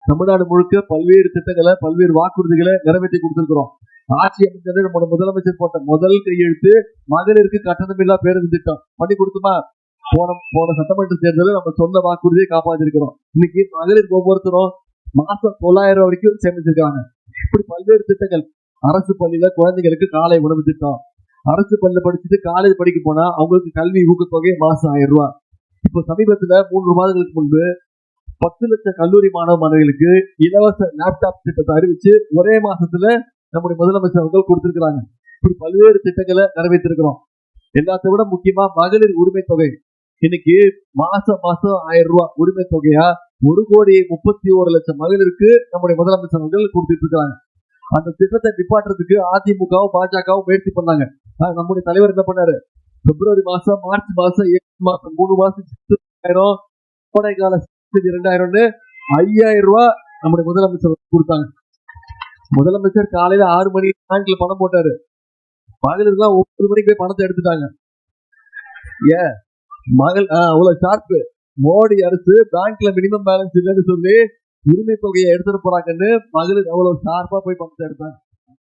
தமிழ்நாடு முழுக்க பல்வேறு திட்டங்களை, பல்வேறு வாக்குறுதிகளை நிறைவேற்றி கொடுத்திருக்கிறோம். ஆட்சி அமைச்சர் நம்மளோட முதலமைச்சர் போட்ட முதல் கையெழுத்து மகளிருக்கு கட்டணமில்லா பேருந்து திட்டம் பண்ணி கொடுத்துமா. போன சட்டமன்ற தேர்தலில் நம்ம சொன்ன வாக்குறுதியை காப்பாற்றிருக்கிறோம். இன்னைக்கு மகளிர் ஒவ்வொருத்தரும் மாசம் 900 வரைக்கும் சேமிச்சிருக்காங்க. இப்படி பல்வேறு திட்டங்கள். அரசு பள்ளியில குழந்தைகளுக்கு காலை உணவு திட்டம், அரசு பள்ளியில படிச்சுட்டு காலேஜ் படிக்க போனா அவங்களுக்கு கல்வி ஊக்கத்தொகை மாசம் 1000 ரூபாய். இப்போ சமீபத்துல 3 மாதங்களுக்கு முன்பு 10 லட்சம் கல்லூரி மாணவ மாணவிகளுக்கு இலவச லேப்டாப் திட்டத்தை அறிவிச்சு ஒரே மாசத்துல நம்முடைய முதலமைச்சர் அவர்கள் கொடுத்திருக்கிறாங்க. இப்படி பல்வேறு திட்டங்களை நிறைவேற்றிருக்கிறோம். எல்லாத்தை விட முக்கியமா மகளிர் உரிமை தொகை இன்னைக்கு மாசம் 1000 ரூபாய் உரிமை தொகையா 1,31,00,000 மகளிருக்கு நம்முடைய முதலமைச்சர் அவர்கள் கொடுத்துட்டு இருக்காங்க. அந்த திட்டத்தை நிப்பாட்டுறதுக்கு அதிமுகவும் பாஜகவும் முயற்சி பண்ணாங்க. நம்முடைய தலைவர் என்ன பண்ணாரு? பிப்ரவரி மாசம், மார்ச் மாசம், ஏப்ரல் மாசம் 3 மாசம் 1000, கோடை கால 2000 5,000 ரூபாய் நம்முடைய முதலமைச்சர் கொடுத்தாங்க. முதலமைச்சர் காலையில 6 மணிக்கு பேங்க்ல பணம் போட்டாரு. மகளிர்லாம் 9 மணிக்கு போய் பணத்தை எடுத்துட்டாங்க. அவ்வளவு ஷார்ப்பு. மோடி அரசு பேங்க்ல மினிமம் பேலன்ஸ் இல்லைன்னு சொல்லி உரிமை தொகையை எடுத்துட்டு போறாங்கன்னு மகளிர் அவ்வளவு ஷார்ப்பா போய் பணத்தை எடுத்தாங்க.